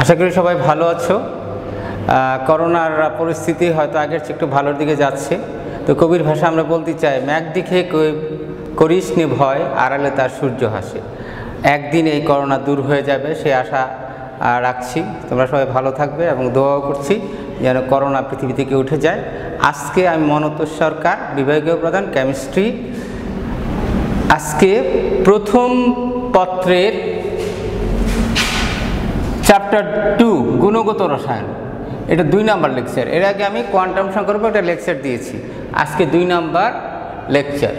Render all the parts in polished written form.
আশা করি সবাই ভালো আছো। করোনার পরিস্থিতি হয়তো আগের চেয়ে একটু ভালোর দিকে যাচ্ছে। তো কবির ভাষা আমরা বলতে চাই, মেঘ দেখে করিস নে ভয়, আড়ালে তার সূর্য হাসে। একদিন এই করোনা দূর হয়ে যাবে সে আশা রাখছি। তোমরা সবাই ভালো থাকবে এবং দোয়াও করছি যেন করোনা পৃথিবী থেকে উঠে যায়। আজকে আমি মনতোষ সরকার, বিভাগীয় প্রধান কেমিস্ট্রি। আজকে প্রথম পত্রের চ্যাপ্টার 2 গুণগত রসায়ন, এটা 2 নাম্বার লেকচার। এর আগে আমি কোয়ান্টাম সংখ্যার উপর একটা লেকচার দিয়েছি, আজকে 2 নাম্বার লেকচার।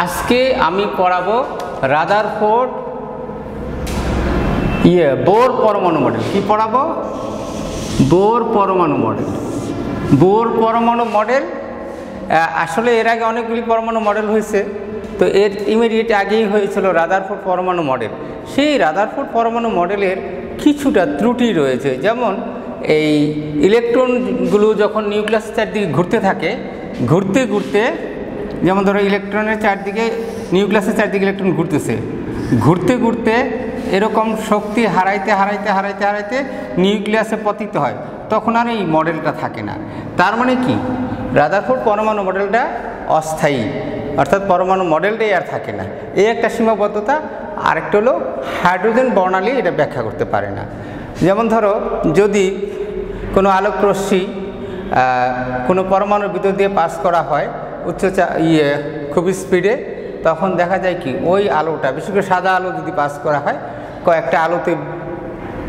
আজকে আমি পড়াবো রাদারফোর্ড বোর পরমাণু মডেল। কি পড়াবো? বোর পরমাণু মডেল। বোর পরমাণু মডেল আসলে এর আগে অনেকগুলি পরমাণু মডেল হয়েছে, তো এর ইমিডিয়েট আগেই হয়েছিল রাদারফোর্ড পরমাণু মডেল। সেই রাদারফোর্ড পরমাণু মডেলের কিছুটা ত্রুটি রয়েছে, যেমন এই ইলেকট্রনগুলো যখন নিউক্লিয়াসের চারদিকে ঘুরতে থাকে, ঘুরতে ঘুরতে, যেমন ধরো ইলেকট্রনের চারদিকে নিউক্লিয়াসের চারদিকে ইলেকট্রন ঘুরতেছে, ঘুরতে ঘুরতে এরকম শক্তি হারাইতে হারাইতে হারাইতে হারাইতে নিউক্লিয়াসে পতিত হয়, তখন আর এই মডেলটা থাকে না। তার মানে কি, রাদারফোর্ড পরমাণু মডেলটা অস্থায়ী, অর্থাৎ পরমাণু মডেলটাই আর থাকে না। এই একটা সীমাবদ্ধতা। আরেকটা হলো হাইড্রোজেন বর্ণালী এটা ব্যাখ্যা করতে পারে না। যেমন ধরো যদি কোনো আলোক রশ্মি কোনো পরমাণুর ভিতর দিয়ে পাস করা হয় খুব স্পিডে, তখন দেখা যায় কি ওই আলোটা, বিশেষ করে সাদা আলো যদি পাস করা হয়, কয়েকটা আলোতে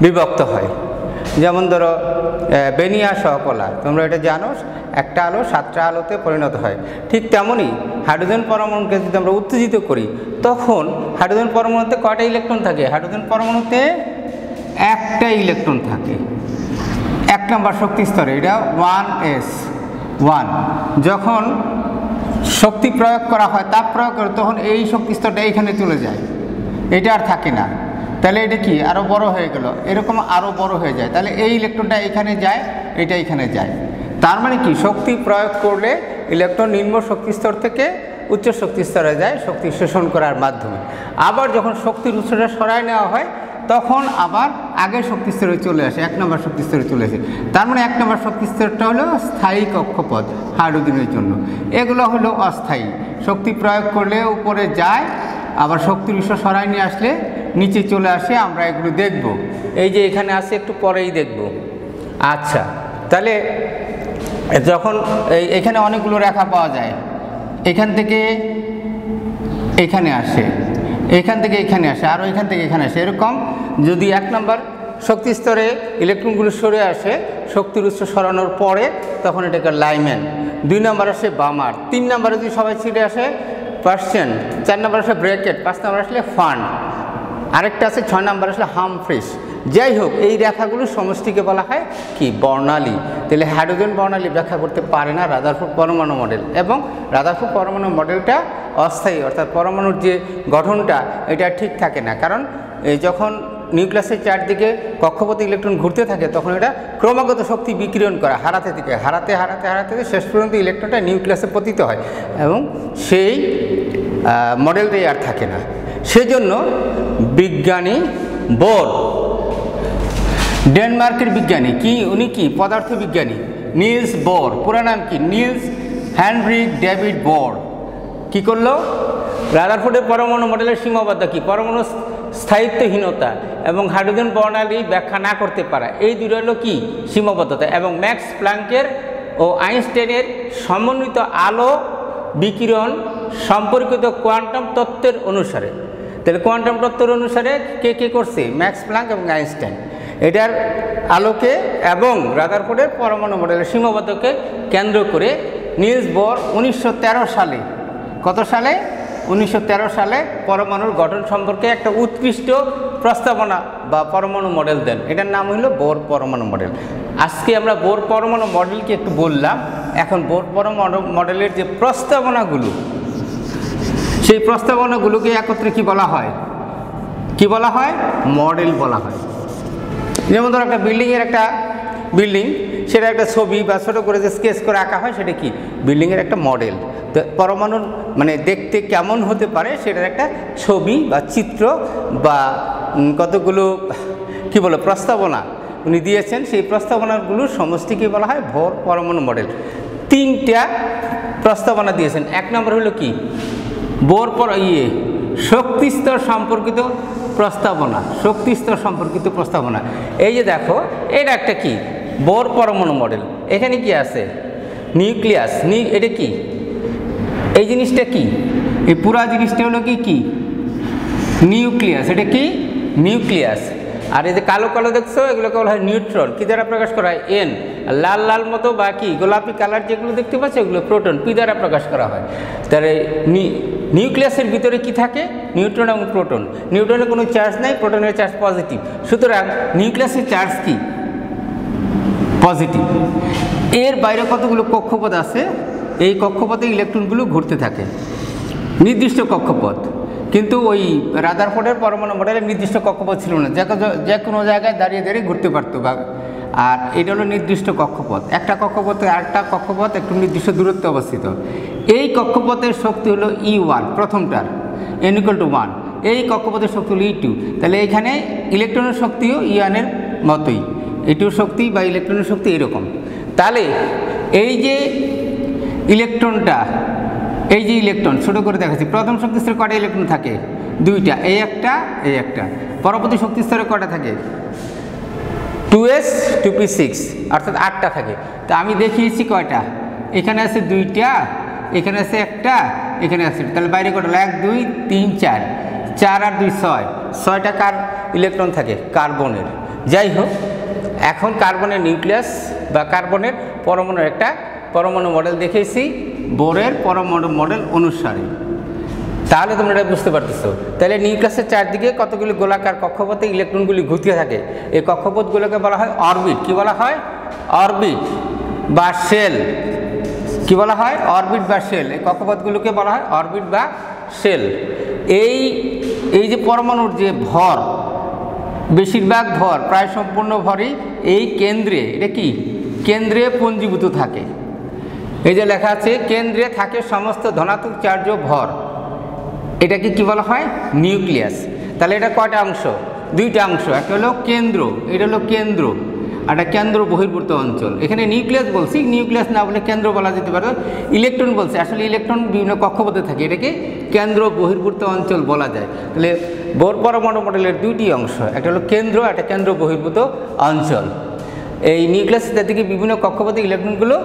বিভক্ত হয়। যেমন ধরো বেনিয়া সহকলা, তোমরা এটা জানো, একটা আলো 7টা আলোতে পরিণত হয়। ঠিক তেমনই হাইড্রোজেন পরমাণুকে যদি আমরা উত্তেজিত করি, তখন হাইড্রোজেন পরমাণুতে কয়টা ইলেকট্রন থাকে? হাইড্রোজেন পরমাণুতে একটা ইলেকট্রন থাকে, 1 নম্বর শক্তি স্তরে, এটা 1s1। যখন শক্তি প্রয়োগ করা হয়, তাপ প্রয়োগ করে, তখন এই শক্তি স্তরটা এইখানে চলে যায়, এটা আর থাকে না। তাহলে এটা কি আরও বড় হয়ে গেল, এরকম আরও বড় হয়ে যায়। তাহলে এই ইলেকট্রনটা এখানে যায়, এটা এখানে যায়। তার মানে কি, শক্তি প্রয়োগ করলে ইলেকট্রন নিম্ন শক্তি স্তর থেকে উচ্চ শক্তি স্তরে যায় শক্তি শোষণ করার মাধ্যমে। আবার যখন শক্তির উৎসটা সরায় নেওয়া হয়, তখন আবার আগের শক্তি স্তরে চলে আসে, 1 নম্বর শক্তি স্তরে চলে আসে। তার মানে 1 নম্বর শক্তি স্তরটা হলো স্থায়ী কক্ষপথ হাইড্রোজেনের জন্য। এগুলো হলো অস্থায়ী, শক্তি প্রয়োগ করলে উপরে যায়, আবার শক্তির উৎস সরায় নিয়ে আসলে নিচে চলে আসে। আমরা এগুলো দেখব, এই যে এখানে আসে, একটু পরেই দেখব। আচ্ছা, তাহলে যখন এখানে অনেকগুলো রেখা পাওয়া যায়, এখান থেকে এখানে আসে, এখান থেকে এখানে আসে, আরও এখান থেকে এখানে আসে, এরকম যদি 1 নম্বর শক্তি স্তরে ইলেকট্রনগুলো সরে আসে শক্তির উৎস সরানোর পরে, তখন এটাকে লাইম্যান। 2 নম্বর আসে বামার, 3 নম্বরে যদি সবাই ছিটে আসে পার্সেন্ট, 4 নম্বর আসে ব্র্যাকেট, 5 নম্বর আসলে ফান্ড, আরেকটা আছে 6 নম্বর আসলে হামফ্রিস। যাই হোক, এই রেখাগুলোর সমষ্টিকে বলা হয় কি, বর্ণালী। তাহলে হাইড্রোজেন বর্ণালী ব্যাখ্যা করতে পারে না রাদারফোর্ড পরমাণু মডেল। এবং রাদারফোর্ড পরমাণু মডেলটা অস্থায়ী, অর্থাৎ পরমাণুর যে গঠনটা এটা ঠিক থাকে না। কারণ যখন নিউক্লিয়াসের চারদিকে কক্ষপথে ইলেকট্রন ঘুরতে থাকে, তখন এটা ক্রমাগত শক্তি বিকিরণ করা, হারাতে থেকে হারাতে হারাতে হারাতে শেষ পর্যন্ত ইলেকট্রনটা নিউক্লিয়াসে পতিত হয়, এবং সেই মডেলটাই আর থাকে না। সেজন্য বিজ্ঞানী বোর, ডেনমার্কের বিজ্ঞানী, কি উনি কি পদার্থবিজ্ঞানী নিলস বোর, পুরো নাম কি নিলস হেনরিক ডেভিড বোর, কি করলো? রাদারফোর্ডের পরমাণু মডেলের সীমাবদ্ধতা কি, পরমাণু স্থায়িত্বহীনতা এবং হাইড্রোজেন বর্ণালী ব্যাখ্যা না করতে পারা, এই দুটো হলো কি সীমাবদ্ধতা। এবং ম্যাক্স প্ল্যাঙ্কের ও আইনস্টাইনের সমন্বিত আলো বিকিরণ সম্পর্কিত কোয়ান্টাম তত্ত্বের অনুসারে। তাহলে কোয়ান্টাম তত্ত্বের অনুসারে কে কে করছে? ম্যাক্স প্ল্যাঙ্ক এবং আইনস্টাইন। এটার আলোকে এবং রাদারফোর্ডের পরমাণু মডেলের সীমাবদ্ধতাকে কেন্দ্র করে নিলস বোর 1913 সালে, কত সালে? 1913 সালে পরমাণুর গঠন সম্পর্কে একটা উৎকৃষ্ট প্রস্তাবনা বা পরমাণু মডেল দেন। এটার নাম হলো বোর পরমাণু মডেল। আজকে আমরা বোর পরমাণু মডেলকে একটু বললাম। এখন বোর পরমাণু মডেলের যে প্রস্তাবনাগুলো, সেই প্রস্তাবনাগুলোকে একত্রে কি বলা হয়? কি বলা হয়? মডেল বলা হয়। যেমন ধরো একটা বিল্ডিংয়ের একটা বিল্ডিং, সেটা একটা ছবি বা ছোটো করে যে স্কেচ করে আঁকা হয়, সেটা কি বিল্ডিংয়ের একটা মডেল। তো পরমাণুর মানে দেখতে কেমন হতে পারে সেটার একটা ছবি বা চিত্র বা কতগুলো কি বলে প্রস্তাবনা উনি দিয়েছেন, সেই প্রস্তাবনাগুলোর সমষ্টিকে বলা হয় ভর পরমাণু মডেল। 3টা প্রস্তাবনা দিয়েছেন। 1 নম্বর হলো কি, শক্তি স্তর সম্পর্কিত প্রস্তাবনা। শক্তি স্তর সম্পর্কিত প্রস্তাবনা, এই যে দেখো এটা একটা কি বোর পরমাণু মডেল। এখানে কি আছে, নিউক্লিয়াস। এটা কি, এই জিনিসটা কি, এই পুরা জিনিসটা হলো কি নিউক্লিয়াস। এটা কি নিউক্লিয়াস। আর এই যে কালো কালো দেখছো এগুলোকে বলা হয় নিউট্রন। কি দ্বারা প্রকাশ করা হয়, এন। লাল লাল মতো বা কি গোলাপি কালার যেগুলো দেখতে পাচ্ছ এগুলো প্রোটন, পি দ্বারা প্রকাশ করা হয়। তাহলে নিউক্লিয়াসের ভিতরে কি থাকে, নিউট্রন এবং প্রোটন। নিউট্রনের কোনো চার্জ নাই, প্রোটনের চার্জ পজিটিভ, সুতরাং নিউক্লিয়াসের চার্জ কি পজিটিভ। এর বাইরে কতগুলো কক্ষপথ আছে, এই কক্ষপথে ইলেকট্রনগুলো ঘুরতে থাকে, নির্দিষ্ট কক্ষপথ। কিন্তু ওই রাদারফোর্ডের পরমাণু মডেলের নির্দিষ্ট কক্ষপথ ছিল না, যে কোনো জায়গায় দাঁড়িয়ে দাঁড়িয়ে ঘুরতে পারতো। আর এটা হলো নির্দিষ্ট কক্ষপথ। একটা কক্ষপথে আরেকটা কক্ষপথ একটু নির্দিষ্ট দূরত্বে অবস্থিত। এই কক্ষপথের শক্তি হলো E1, প্রথমটার n=1। এই কক্ষপথের শক্তি হলো E2। তাহলে এখানে ইলেকট্রনের শক্তিও E1-এর মতোই, এটিও শক্তি বা ইলেকট্রনের শক্তি এরকম। তাহলে এই যে ইলেকট্রনটা, এই যে ইলেকট্রন ছোটো করে দেখাচ্ছি, প্রথম শক্তি স্তরে কটা ইলেকট্রন থাকে, 2টা, এই একটা। পরবর্তী শক্তি স্তরে কটা থাকে, 2s 2p6, অর্থাৎ 8টা থাকে। তো আমি দেখিয়েছি কয়টা, এখানে আছে 2টা, এখানে আছে একটা, এখানে আছে, তাহলে বাইরে কটা, 1 2 3 4, 4 আর 2 6, 6টা কার ইলেকট্রন থাকে, কার্বনের। যাই হোক, এখন কার্বনের নিউক্লিয়াস বা কার্বনের পরমাণুর একটা পরমাণু মডেল দেখেছি বোরের পরমাণু মডেল অনুসারে। তাহলে তোমরা এটা বুঝতে পারতেছো। তাহলে নিউক্লিয়াসের চারদিকে কতগুলি গোলাকার কক্ষপথে ইলেকট্রনগুলি ঘুরতে থাকে। এই কক্ষপথগুলোকে বলা হয় অরবিট। কি বলা হয়, অরবিট বা শেল। কি বলা হয়, অরবিট বা শেল। এই কক্ষপথগুলোকে বলা হয় অরবিট বা শেল। এই যে পরমাণুর যে ভর, বেশিরভাগ ভর, প্রায় সম্পূর্ণ ভরই এই কেন্দ্রে, এটা কি কেন্দ্রে পুঞ্জীভূত থাকে। এই যে লেখা আছে কেন্দ্রে থাকে সমস্ত ধনাত্মক চার্জ ও ভর, এটাকে কি বলা হয়, নিউক্লিয়াস। তাহলে এটা কয়টা অংশ, 2টা অংশ। একটা হলো কেন্দ্র, এটা হলো কেন্দ্র, আর একটা কেন্দ্র বহির্ভূত অঞ্চল। এখানে নিউক্লিয়াস বলছি, নিউক্লিয়াস না বলে কেন্দ্র বলা যেতে পারে। ইলেকট্রন বলছে, আসলে ইলেকট্রন বিভিন্ন কক্ষপথে থাকে, এটাকে কেন্দ্র বহির্ভূত অঞ্চল বলা যায়। তাহলে বোর পরমাণু মডেলের 2টি অংশ, একটা হলো কেন্দ্র, একটা কেন্দ্র বহির্ভূত অঞ্চল। এই নিউক্লিয়াসের দিকে বিভিন্ন কক্ষপথে ইলেকট্রনগুলো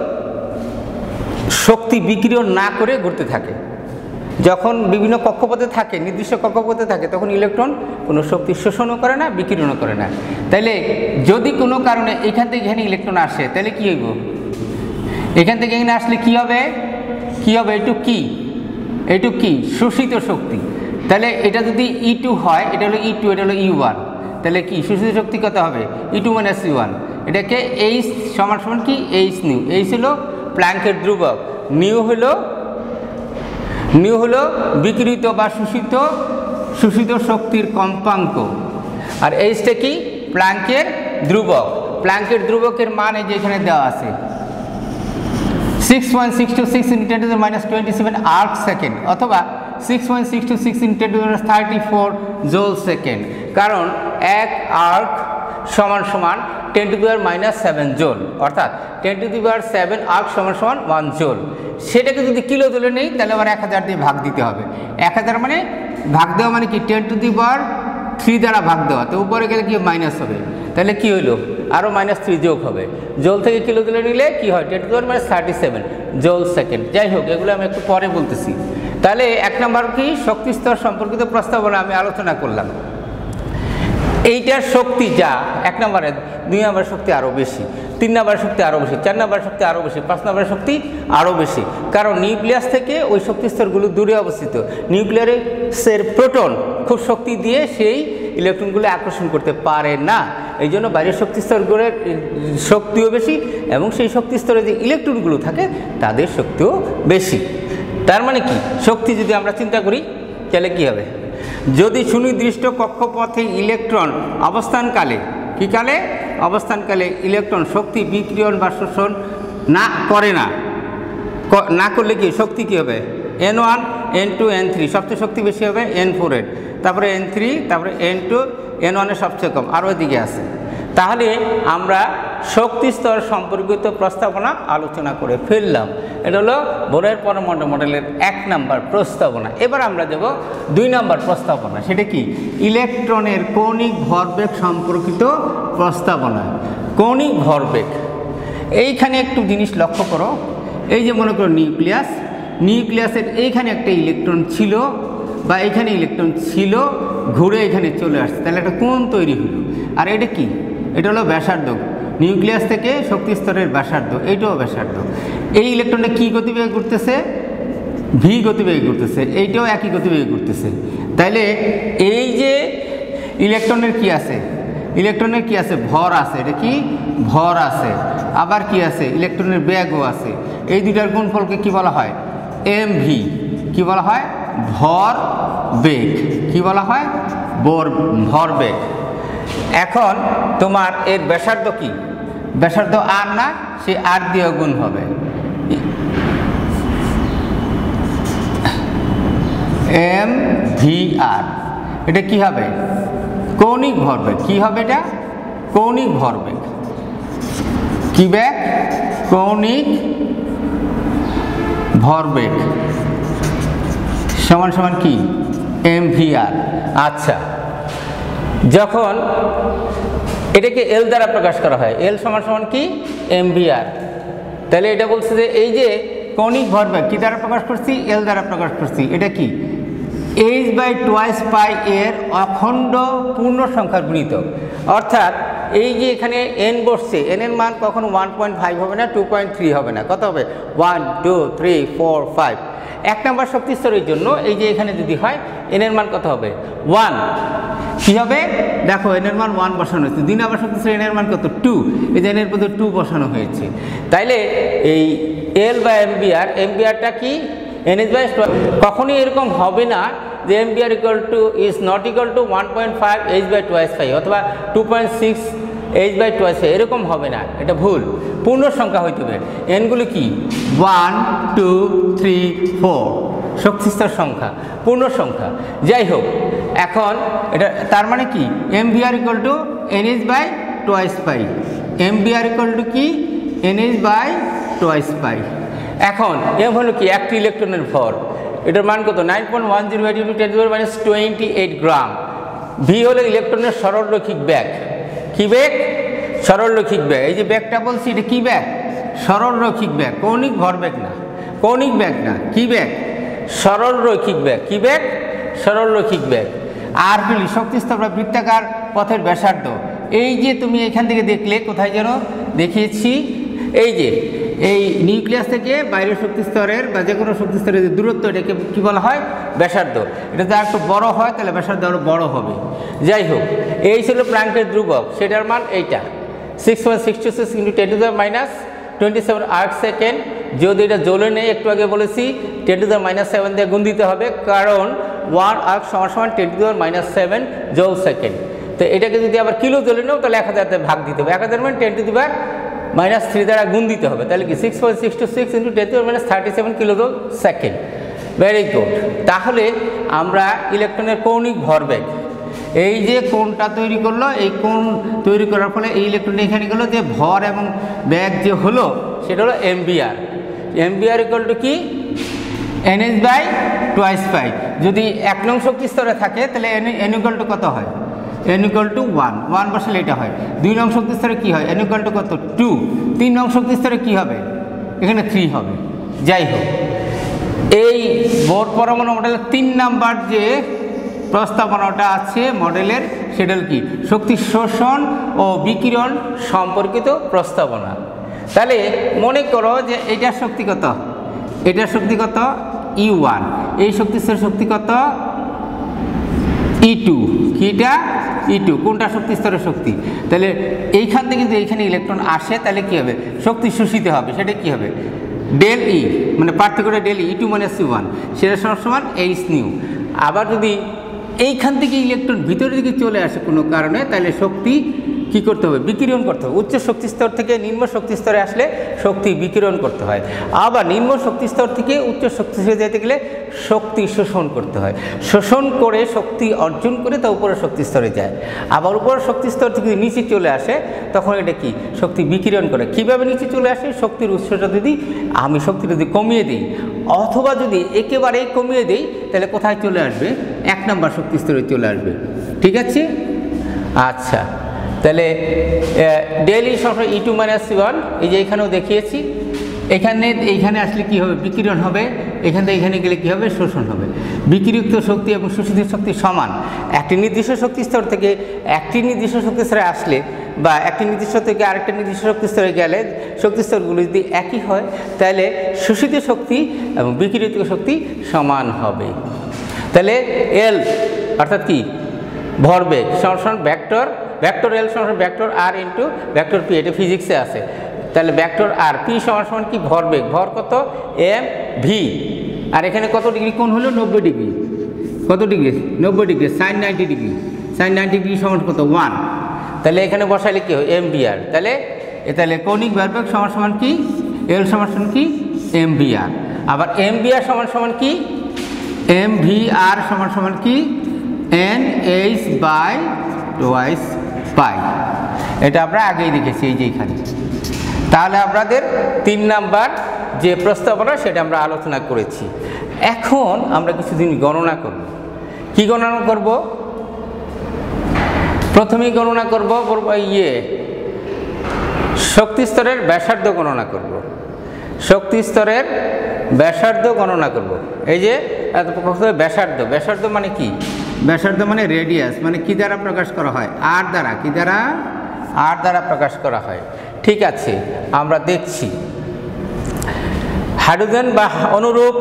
শক্তি বিকিরণ না করে ঘুরতে থাকে। যখন বিভিন্ন কক্ষপথে থাকে, নির্দিষ্ট কক্ষপথে থাকে, তখন ইলেকট্রন কোনো শক্তি শোষণও করে না, বিকিরণও করে না। তাইলে যদি কোনো কারণে এখান থেকে এখানে ইলেকট্রন আসে, তাহলে কি হইব, এখান থেকে এখানে আসলে কি হবে, এইটুক কি শোষিত শক্তি। তাহলে এটা যদি E2 হয়, এটা হলো E2, এটা হলো E1, তাহলে কি শোষিত শক্তি কত হবে, E2 - E1। এটাকে H সমান কি H নিউ। H হলো প্ল্যাঙ্কের ধ্রুবক, নিউ হলো বিকিরিত বা শোষিত শক্তির কম্পাঙ্ক, আর এইচটা কি প্ল্যাঙ্কের ধ্রুবক। প্ল্যাঙ্কের ধ্রুবকের মান এই যে এখানে দেওয়া আছে 6.626 × 10⁻27 আর্ক সেকেন্ড, অথবা 6.626 × 10⁻34 জোল সেকেন্ড। কারণ এক আর্ক সমান 10⁻⁷ জোল, অর্থাৎ 10⁻⁷ আর্ক সমান 1 জোল। সেটাকে যদি কিলো জোলে নেই, তাহলে আবার 1000 দিয়ে ভাগ দিতে হবে। 1000 মানে ভাগ দেওয়া মানে কি 10⁻³ দ্বারা ভাগ দেওয়া, তো উপরে গেলে কি মাইনাস হবে, তাহলে কি হইলো আরও -3 যোগ হবে। জোল থেকে কিলো জোলে নিলে কি হয়, 10⁻�37 জোল সেকেন্ড। যাই হোক, এগুলো আমি একটু পরে বলতেছি। তাহলে 1 নম্বর কি শক্তি স্তর সম্পর্কিত প্রস্তাবনা আমি আলোচনা করলাম। এইটার শক্তি যা 1 নম্বরে, 2 নম্বর শক্তি আরও বেশি, 3 নম্বর শক্তি আরও বেশি, 4 নম্বর শক্তি আরও বেশি, 5 নম্বর শক্তি আরও বেশি। কারণ নিউক্লিয়াস থেকে ওই শক্তি স্তরগুলো দূরে অবস্থিত। নিউক্লিয়াসের প্রোটন খুব শক্তি দিয়ে সেই ইলেকট্রনগুলো আকর্ষণ করতে পারে না। এই জন্য বাইরের শক্তি স্তরগুলোর শক্তিও বেশি, এবং সেই শক্তি স্তরে যে ইলেকট্রনগুলো থাকে তাদের শক্তিও বেশি। তার মানে কি, শক্তি যদি আমরা চিন্তা করি তাহলে কী হবে, যদি সুনির্দিষ্ট কক্ষপথে ইলেকট্রন অবস্থানকালে ইলেকট্রন শক্তি বিকিরণ বা শোষণ না করলে কি শক্তি কী হবে, N1 N2 N3, সবচেয়ে শক্তি বেশি হবে N4 এর, তারপরে N3, তারপরে N2, N1 এর সবচেয়ে কম, আরও এদিকে আছে। তাহলে আমরা শক্তি স্তর সম্পর্কিত প্রস্তাবনা আলোচনা করে ফেললাম। এটা হলো বোরের পরমাণু মডেলের 1 নম্বর প্রস্তাবনা। এবার আমরা যাব 2 নম্বর প্রস্তাবনা। সেটা কি? ইলেকট্রনের কৌণিক ভরবেগ সম্পর্কিত প্রস্তাবনা। কৌণিক ভরবেগ, এইখানে একটু জিনিস লক্ষ্য করো। এই যে মনে করো নিউক্লিয়াস, নিউক্লিয়াসের এইখানে একটা ইলেকট্রন ছিল বা এইখানে ইলেকট্রন ছিল, ঘুরে এখানে চলে আসছে, তাহলে একটা কোণ তৈরি হলো। আর এটা কি? এটা হলো ব্যাসার্ধ, নিউক্লিয়াস থেকে শক্তি স্তরের ব্যাসার্ধ, এইটাও ব্যাসার্ধ। এই ইলেকট্রনটা কী গতিবেগে ঘুরতেছে? ভি গতিবেগে ঘুরতেছে, এইটাও একই গতিবেগে ঘুরতেছে। তাইলে এই যে ইলেকট্রনের কি আছে? ইলেকট্রনের কি আছে? ভর আছে। এটা কি? ভর আছে। আবার কি আছে? ইলেকট্রনের বেগও আছে। এই দুইটার গুণফলকে কি বলা হয়? এমভি। কি বলা হয়? ভর বেগ। কি বলা হয়? ভরবেগ। এখন তোমার এর ব্যাসার্ধ কি? ব্যাসার্ধ আর না, সে আর দিয়ে গুণ হবে। এম ভি আর, এটা কি হবে? কৌণিক ভরবেগ। কি হবে এটা? কৌণিক ভরবেগ। কি বেগ? কৌণিক ভরবেগ সমান সমান কি? এম ভি আর। আচ্ছা, যখন এটাকে এল দ্বারা প্রকাশ করা হয়, এল সমান সমান কি? M V R. তাহলে এটা বলছে যে এই যে কৌণিক ভরবেগ কি দ্বারা প্রকাশ করছি? এল দ্বারা প্রকাশ করছি। এটা কি? h/2 পাই এর অখণ্ড পূর্ণ সংখ্যার গুণিতক। অর্থাৎ এই যে এখানে n বসছে, n এর মান কখনো 1.5 হবে না, 2.3 হবে না, কত হবে? 1 2 3 4 5। 1 নম্বর শক্তি স্তরের জন্য এই যে এখানে যদি হয়, n এর মান কত হবে? 1। কি হবে? দেখো n এর মান 1 বসানো হয়েছে। 2 নম্বর শক্তি স্তরে n এর মান কত? 2। এই যে n এর মধ্যে 2 বসানো হয়েছে। তাইলে এই এল বা এমবিআর, এমবিআরটা কি? NH/2। কখনই এরকম হবে না যে MBR is not equal to 1.5 h/2 অথবা 2.6 h/2, এরকম হবে না, এটা ভুল। পূর্ণ সংখ্যা হইতে হবে। এনগুলো কি? 1 2 3 4 শক্তিস্তর সংখ্যা, পূর্ণ সংখ্যা। যাই হোক, এখন এটা তার মানে কি? MBR equal to NH/2 MBR equal to কি? NH/2। এখন এম হলো কি? একটি ইলেকট্রনের ভর। এটার মান কত? 9.10 × 10⁻28 গ্রাম। ভি হলো ইলেকট্রনের সরলরৈখিক বেগ। কি বেগ? সরলরৈখিক বেগ। এই যে বেগটা বলছি, এটা কি বেগ? সরলরৈখিক বেগ, কৌণিক ভরবেগ না, কৌণিক বেগ না। কি বেগ? সরলরৈখিক বেগ। কি বেগ? সরলরৈখিক বেগ। আর হলি শক্তিস্তর বা বৃত্তাকার পথের ব্যাসার্ধ। এই যে তুমি এখান থেকে দেখলে, কোথায় যেন দেখিয়েছি, এই যে এই নিউক্লিয়াস থেকে বাইরের শক্তি স্তরের বা যে কোনো শক্তি স্তরের যে দূরত্ব, এটাকে কী বলা হয়? ব্যাসার্ধ। এটা যদি একটু বড় হয় তাহলে ব্যাসার্ধ আরও বড় হবে। যাই হোক, এই ছিল প্ল্যাঙ্কের ধ্রুবক, সেটার মান এইটা 6.626 × 10⁻27 আর্ক সেকেন্ড। যদি এটা জ্বলে নেই, একটু আগে বলেছি 10⁻7 দিয়ে গুণ দিতে হবে, কারণ 1 আর্ক সমান 10⁻7 জৌল সেকেন্ড। তো এটাকে যদি আবার কিলো জ্বলে নেও তাহলে 1000 দিয়ে ভাগ দিতে হবে। 1000 মানে 10⁻³ দ্বারা গুণ দিতে হবে। তাহলে কি 6.626 × 10⁻37 কিলোজুল সেকেন্ড। Very good. তাহলে আমরা ইলেকট্রনের কৌণিক ভরবেগ, এই যে কোণটা তৈরি করলো, এই কোণ তৈরি করার ফলে এই ইলেকট্রন এখানে গেলো, যে ভর এবং বেগ যে হলো সেটা হলো এমবিআর। এমবিআর ইকুয়াল টু কি? NH/2। যদি 1 নং শক্তি স্তরে থাকে তাহলে n ইকুয়াল টু কত হয়? n ইকুয়াল টু 1 বসালে এটা হয়। 2 নং শক্তি স্তরে কী হয়? n ইকুয়াল টু কত? 2। 3 নং শক্তি স্তরে কী হবে? এখানে 3 হবে। যাই হোক, এই বোর পরমাণু মডেলের 3 নাম্বার যে প্রস্তাবনাটা আছে মডেলের, সেটা কি? শক্তি শোষণ ও বিকিরণ সম্পর্কিত প্রস্তাবনা। তাহলে মনে করো যে এটার শক্তি কত? এটার শক্তি কত? E1। এই শক্তি স্তরের শক্তি কত? E2। কিটা? E2। কোনটা শক্তি স্তরের শক্তি? তাহলে এইখান থেকে যদি এইখানে ইলেকট্রন আসে তাহলে কি হবে? শক্তি শোষিত হবে। সেটা কি হবে? ডেল ই, মানে পার্থক্যটা ডেল E2 - C1, সেটা সমান hν। আবার যদি এইখান থেকে ইলেকট্রন ভিতরের দিকে চলে আসে কোনো কারণে, তাহলে শক্তি কি করতে হবে? বিকিরণ করতে হবে। উচ্চ শক্তি স্তর থেকে নিম্ন শক্তি স্তরে আসলে শক্তি বিকিরণ করতে হয়, আবার নিম্ন শক্তি স্তর থেকে উচ্চ শক্তি স্তরে যেতে গেলে শক্তি শোষণ করতে হয়। শোষণ করে শক্তি অর্জন করে তা উপরের শক্তি স্তরে যায়। আবার উপরের শক্তি স্তর থেকে নিচে চলে আসে, তখন এটা কি শক্তি বিকিরণ করে। কীভাবে নিচে চলে আসে? শক্তির উৎসটা যদি আমি শক্তি যদি কমিয়ে দিই অথবা যদি একেবারেই কমিয়ে দিই, তাহলে কোথায় চলে আসবে? 1 নম্বর শক্তি স্তরে চলে আসবে। ঠিক আছে? আচ্ছা, তাহলে ডেল ই সমান E2 - C1, এই যে এখানেও দেখিয়েছি। এইখানে আসলে কি হবে? বিকিরণ হবে। এখান থেকে এখানে গেলে কি হবে? শোষণ হবে। বিকিরিত শক্তি এবং শোষিত শক্তি সমান। একটি নির্দিষ্ট শক্তি স্তর থেকে একটি নির্দিষ্ট শক্তি স্তরে আসলে বা একটি নির্দিষ্ট থেকে আরেকটা নির্দিষ্ট শক্তি স্তরে গেলে শক্তি স্তরগুলো যদি একই হয়, তাহলে শোষিত শক্তি এবং বিকিরিত শক্তি সমান হবে। তাহলে এল অর্থাৎ কি? ভরবেগ সমান ভেক্টর এল সমান ভেক্টর আর ইন্টু ভেক্টর পি। এটা ফিজিক্সে আছে। তাহলে ভেক্টর আর পি সমান কি? ভরবেগ। ভর কত? M V. আর এখানে কত ডিগ্রি কোণ হলো? 90 ডিগ্রি। কত degree? 90 degree. Sine 90 degree. Sine 90 degree সমান কত? 1। তাহলে এখানে বসাইলে কি হয়? M V R. তাহলে কৌণিক ভরবেগ সমান কি? এল সমান কি? M V R. আবার এম ভি আর সমান কি? এম ভি আর সমান কি? N H by twice pi. এটা আমরা আগেই দেখেছি এই যে এখানে। তাহলে আপনাদের 3 নাম্বার যে প্রস্তাবনা সেটা আমরা আলোচনা করেছি। এখন আমরা কিছুদিন গণনা করব। কি গণনা করব? প্রথমেই গণনা করব শক্তি স্তরের ব্যাসার্ধ গণনা করব। শক্তি স্তরের ব্যাসার্ধ গণনা করব। এই যে ব্যাসার্ধ মানে কি? ব্যাসার্ধ মানে রেডিয়াস, মানে কি দ্বারা প্রকাশ করা হয়? আর দ্বারা। কি দ্বারা? আর দ্বারা প্রকাশ করা হয়। ঠিক আছে, আমরা দেখছি হাইড্রোজেন বা অনুরূপ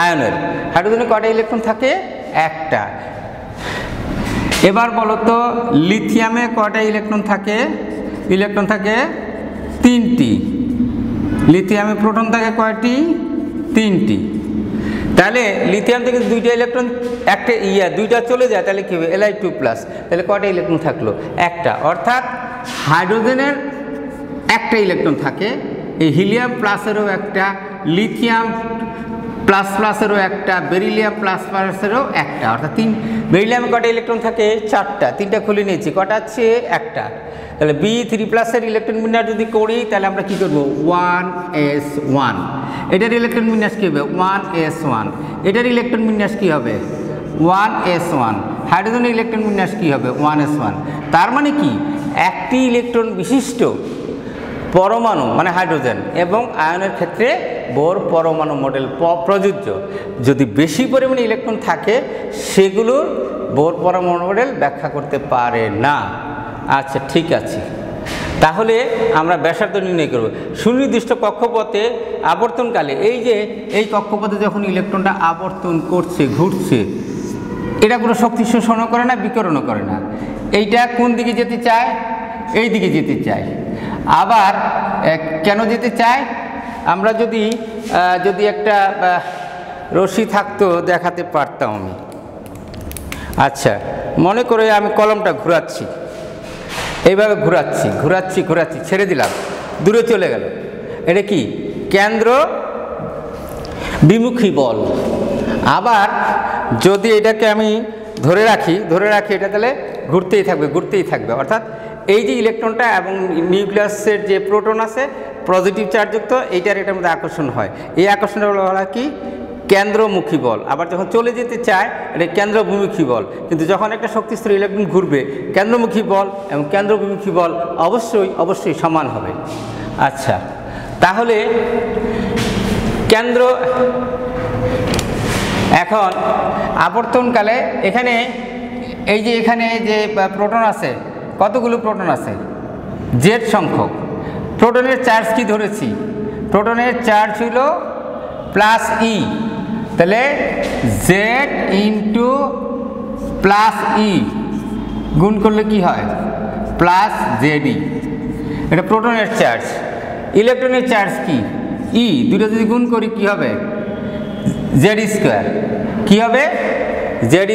আয়নের হাইড্রোজেনে কয়টা ইলেকট্রন থাকে? 1টা। এবার বলো তো লিথিয়ামে কয়টা ইলেকট্রন থাকে? ইলেকট্রন থাকে 3টি। লিথিয়ামে প্রোটন থাকে কয়টি? 3টি। তাহলে লিথিয়াম থেকে 2টা ইলেকট্রন দুইটা চলে যায়, তাহলে কি হবে? Li2+। তাহলে কয়টা ইলেকট্রন থাকলো? 1টা। অর্থাৎ হাইড্রোজেনের 1টা ইলেকট্রন থাকে, এই হিলিয়াম প্লাসেরও 1টা, লিথিয়াম প্লাসেরও 1টা, বেরিলিয়াম প্লাসেরও 1টা। অর্থাৎ বেরিলিয়ামে কয়টা ইলেকট্রন থাকে? 4টা। 3টা খুলে নিয়েছি। কটা আছে? 1টা। তাহলে B3+ ইলেকট্রন বিন্যাস যদি করি তাহলে আমরা কি করব? 1s1। এটার ইলেকট্রন বিন্যাস কি হবে? 1s1। এটার ইলেকট্রন বিন্যাস কি হবে? 1s1। হাইড্রোজেনের ইলেকট্রন বিন্যাস কি হবে? 1s1। তার মানে কি? একটি ইলেকট্রন বিশিষ্ট পরমাণু মানে হাইড্রোজেন এবং আয়নের ক্ষেত্রে বোর পরমাণু মডেল প্রযোজ্য। যদি বেশি পরিমাণে ইলেকট্রন থাকে সেগুলোর বোর পরমাণু মডেল ব্যাখ্যা করতে পারে না। আচ্ছা, ঠিক আছে। তাহলে আমরা ব্যাসার্ধ নির্ণয় করব। সুনির্দিষ্ট কক্ষপথে আবর্তনকালে এই কক্ষপথে যখন ইলেকট্রনটা আবর্তন করছে, ঘুরছে, এটা কোনো শক্তি শোষণও করে না, বিকিরণও করে না। এইটা কোন দিকে যেতে চায়? এই দিকে যেতে চায়। আবার কেন যেতে চায়? আমরা যদি একটা রশি থাকতো দেখাতে পারতাম আমি। আচ্ছা, মনে করে আমি কলমটা ঘোরাচ্ছি, এইভাবে ঘোরাচ্ছি, ছেড়ে দিলাম, দূরে চলে গেল। এটা কি? কেন্দ্র বিমুখী বল। আবার যদি এটাকে আমি ধরে রাখি এটা তাহলে ঘুরতেই থাকবে। অর্থাৎ এই যে ইলেকট্রনটা এবং নিউক্লিয়াসের যে প্রোটন আছে পজিটিভ চার্জযুক্ত, এটার মধ্যে আকর্ষণ হয়। এই আকর্ষণটা বলা কি? কেন্দ্রমুখী বল। আবার যখন চলে যেতে চায় এটা কেন্দ্রবিমুখী বল। কিন্তু যখন একটা শক্তিস্তর ইলেকট্রন ঘুরবে, কেন্দ্রমুখী বল এবং কেন্দ্রবিমুখী বল অবশ্যই সমান হবে। আচ্ছা, তাহলে এখন আবর্তনকালে এখানে যে প্রোটন আছে, কতগুলো প্রোটন আছে? জেড সংখ্যক। প্রোটনের চার্জ কি ধরেছি? প্রোটনের চার্জ হলো +E। তাহলে জেড ইন্টু +E গুণ করলে কি হয়? +ZE। এটা প্রোটনের চার্জ। ইলেকট্রনের চার্জ কি? E। দুটো যদি গুণ করি কি হবে? Z²। কি হবে? Z²।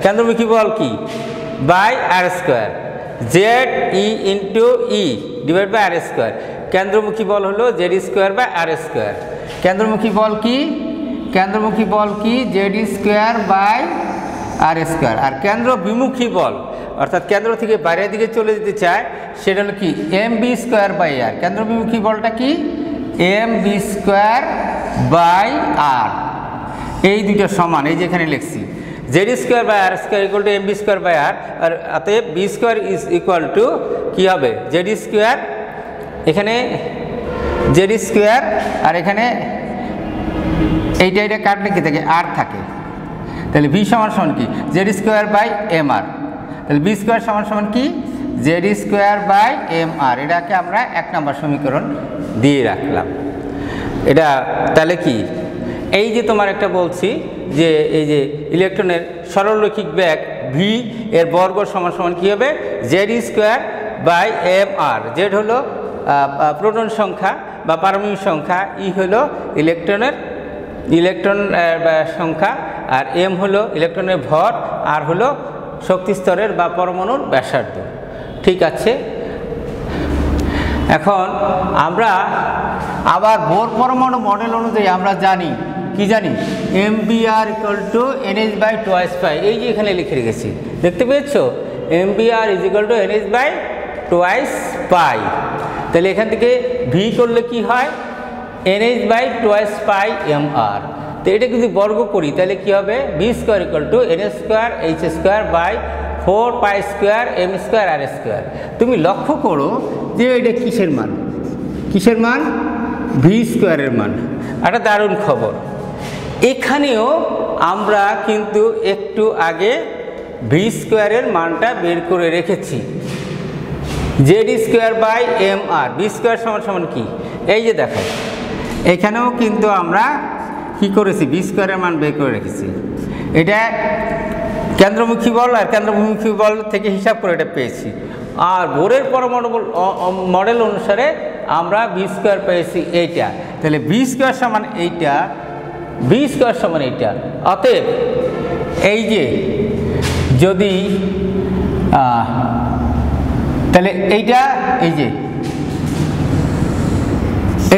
কেন্দ্রমুখী বল কি? By R²। Z E into E divide by R square. কেন্দ্রমুখী বল হলো Z square by R square. কেন্দ্রমুখী বল কি? কেন্দ্রমুখী বল কি? Z square by R square. আর কেন্দ্র বিমুখী বল অর্থাৎ কেন্দ্র থেকে বাইরের দিকে চলে যেতে চায় সেটা হলো কি? M V square by R. কেন্দ্র বিমুখী বলটা কি? M V square by R. এই দুটো সমান, এই যেখানে লিখছি Z square by R square equal to M V square by R. আর অতএব V square is equal to কী হবে? জেড স্কোয়ার, এখানে জেড স্কোয়ার আর এখানে এইটা কাটলে কি থাকে? আর থাকে। তাহলে ভি সমান সমান কি? জেড স্কোয়ার বাই এম আর। তাহলে বি স্কোয়ার সমান সমান কি? জেড স্কোয়ার বাই এম আর। এটাকে আমরা 1 নম্বর সমীকরণ দিয়ে রাখলাম। এটা তাহলে কি? এই যে তোমার একটা বলছি যে এই যে ইলেকট্রনের সরলরৈখিক বেগ ভি এর বর্গ সমান সমান কী হবে? Z square by M R. জেড হলো প্রোটন সংখ্যা বা পারমাণবিক সংখ্যা, ই হলো ইলেকট্রন সংখ্যা, আর এম হলো ইলেকট্রনের ভর, আর হলো শক্তি স্তরের বা পরমাণুর ব্যাসার্ধ। ঠিক আছে, এখন আমরা আবার বোর পরমাণু মডেল অনুযায়ী আমরা জানি কি জানি? M V R equal to NH by twice pi. এই যে এখানে লিখে রেখেছি, দেখতে পেয়েছো? M V R is equal to NH by twice pi. তাহলে এখান থেকে ভি করলে কি হয়? NH by twice pi M R. তো এটা যদি বর্গ করি তাহলে কি হবে? V square equal to N square H square by 4 pi square M square R square. তুমি লক্ষ্য করো যে এটা কিসের মান? কিসের মান? ভি স্কোয়ারের মান। একটা দারুণ খবর, এখানেও আমরা কিন্তু একটু আগে ভি স্কোয়ারের মানটা বের করে রেখেছি। Z square by M R. V square সমান সমান কি? এই যে দেখো, এখানেও কিন্তু আমরা কি করেছি? ভি স্কোয়ারের মান বের করে রেখেছি। এটা কেন্দ্রমুখী বল আর কেন্দ্রমুখী বল থেকে হিসাব করে এটা পেয়েছি। আর বোরের পরমাণু মডেল অনুসারে আমরা ভি স্কোয়ার পেয়েছি এইটা। তাহলে ভি স্কোয়ার সমান এইটা, ভি স্কোয়ার সমান এইটা। অতএব এই যে যদি তাহলে এইটা এই যে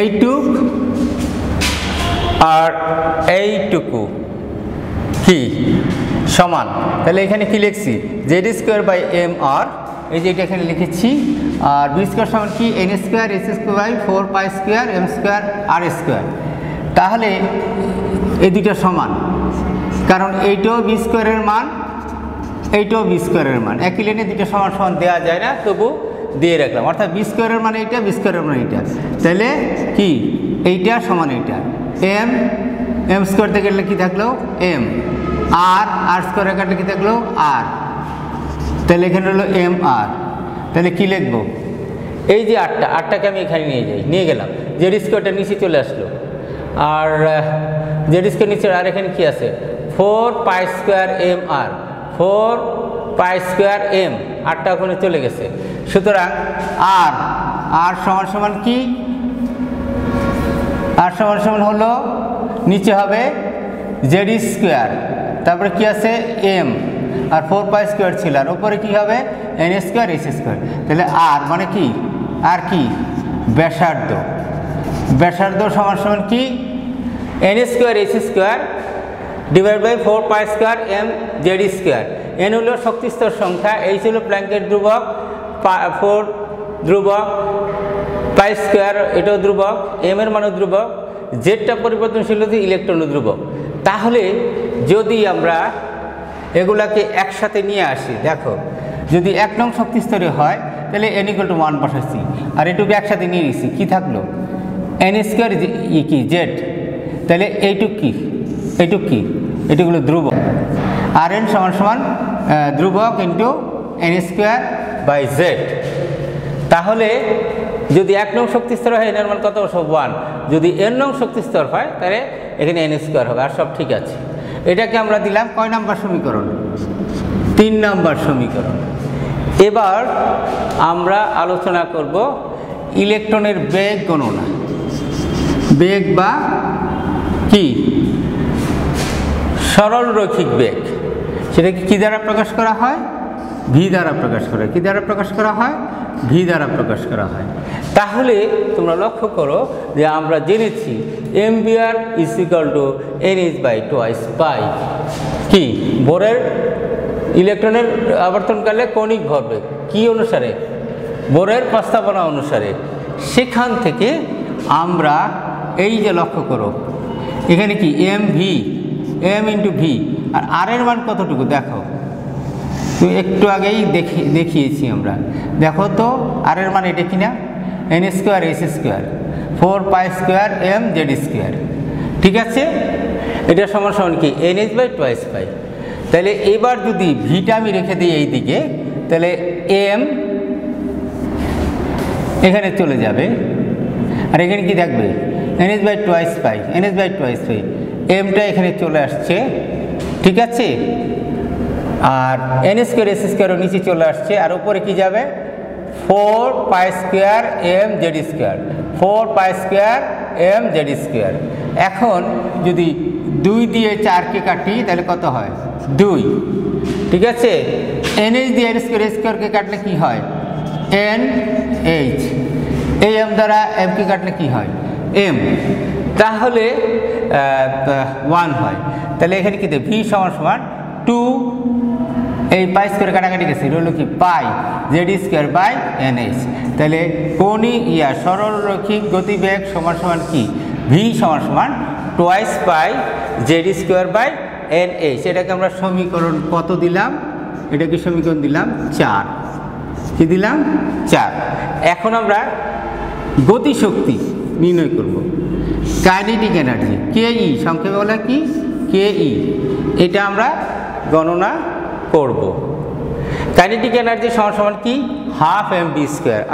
এইটুক আর এইটুকু কি সমান? তাহলে এখানে কি লিখছি? জেড স্কোয়ার বাই এম আর। এই যে এটা এখানে লিখেছি। আর বি স্কোয়ার সমান কি? N square S square by 4 pi square M square R square. তাহলে এই দুইটা সমান, কারণ এইটাও বি স্কোয়ারের মান, এইটাও বি স্কোয়ারের মান। একই লাইনে দুইটা সমান সমান দেওয়া যায় না, তবু দিয়ে রাখলাম। অর্থাৎ বি স্কোয়ারের মানে এইটা, বি স্কোয়ারের মানে এইটা। তাহলে কি? এইটা সমান এইটা। এম এম স্কোয়ার থেকে গেলে কী থাকলো? এম। আর স্কোয়ার কাটলে কী থাকলো? আর। তাহলে এখানে হলো এম আর। তাহলে কী লিখবো? এই যে আটটাকে আমি এখানে নিয়ে গেলাম। জেড স্কোয়ারটা নিচে চলে আসলো, আর জেড স্কোয়ার নিচে, আর এখানে কি আছে? 4 pi square M R. 4 pi square M, আটটা ওখানে চলে গেছে। সুতরাং আর সমান সমান কি? আর সমান সমান হলো নিচে হবে জেড স্কোয়ার, তারপরে কি আছে? এম, আর 4 পাই স্কোয়ার ছিল, আর উপরে কী হবে? N square S square. তাহলে আর মানে কি? আর কি? ব্যাসার্ধ। ব্যাসার্ধ সমান সমান কি? N square S square divide by 4 pi square M Z square. N হলো শক্তিস্তর সংখ্যা, এইচ হলো প্ল্যাঙ্কের ধ্রুবক, 4 ধ্রুবক, পাই স্কোয়ার এটাও ধ্রুবক, এম এর মানও ধ্রুবক, জেডটা পরিবর্তনশীল হচ্ছে ইলেকট্রন ধ্রুবক। তাহলে যদি আমরা এগুলাকে একসাথে নিয়ে আসি, দেখো যদি 1 নং শক্তি স্তরে হয় তাহলে n = 1 বসাচ্ছি, আর এটুকু একসাথে নিয়ে নিচ্ছি, কী থাকলো? এন স্কোয়ার কি? জেড। তাহলে এইটুক কি? এইটুক কি? এটুক হলো ধ্রুবক। আর এন সমান সমান ধ্রুবক into N square by Z. তাহলে যদি 1 নং শক্তি স্তর হয় এন এর মান কত? সব 1। যদি n নং শক্তি স্তর হয় তাহলে এখানে n স্কোয়ার হবে, আর সব ঠিক আছে। এটাকে আমরা দিলাম কয় নাম্বার সমীকরণ? 3 নাম্বার সমীকরণ। এবার আমরা আলোচনা করব ইলেকট্রনের বেগ গণনা। বেগ বা কি? সরল রৈখিক বেগ। সেটাকে কি দ্বারা প্রকাশ করা হয়? ভি দ্বারা প্রকাশ করা হয়। কি দ্বারা প্রকাশ করা হয়? ভি দ্বারা প্রকাশ করা হয়। তাহলে তোমরা লক্ষ্য করো যে আমরা জেনেছি mvr is equal two nh/2 পাই কি বোরের ইলেকট্রনের আবর্তনকালে কৌণিক ভরবেগ কি অনুসারে? বোরের প্রস্তাবনা অনুসারে। সেখান থেকে আমরা এই যে লক্ষ্য করো এখানে কি m ইন্টু ভি আর আর এর মান কতটুকু দেখো, তুমি একটু আগেই দেখিয়েছি আমরা। দেখো তো আর এর মান এটা কিনা n square s square 4π² m z²। ঠিক আছে, এটা সমান সমান কি nh/2 পাই। তাহলে এবার যদি ভিটা আমি রেখে দিই এই দিকে, তাহলে m এখানে চলে যাবে আর এখানে কি থাকবে nh/2 পাই, nh/2 পাই। এমটা এখানে চলে আসছে। ঠিক আছে, আর n² s² নিচে চলে আসছে আর উপরে কি যাবে 4π² m z², 4π² m z²। এখন যদি 2 দিয়ে 4কে কাটি তাহলে কত হয় 2। ঠিক আছে, nh দিয়ে n²কে কাটলে কি হয় nh, এই m দ্বারা m কে কাটলে কি হয় m, তাহলে 1 হয়। তাহলে এখানে কি ভি সমান সমান 2, এই π² কাটাকাটি গেছে রইল কি পাই z²/nh। তাহলে সরলরৈখিক গতিবেগ সমান সমান কি ভি সমান সমান 2π z²/nh। এটাকে আমরা সমীকরণ কত দিলাম? এটাকে সমীকরণ দিলাম 4। কি দিলাম 4। এখন আমরা গতিশক্তি নির্ণয় করব। কাইনেটিক এনার্জি কেই, সংক্ষেপে বলা কি কেই, এটা আমরা গণনা করব। কাইনেটিক এনার্জি সমান সমান কি হাফ mv²,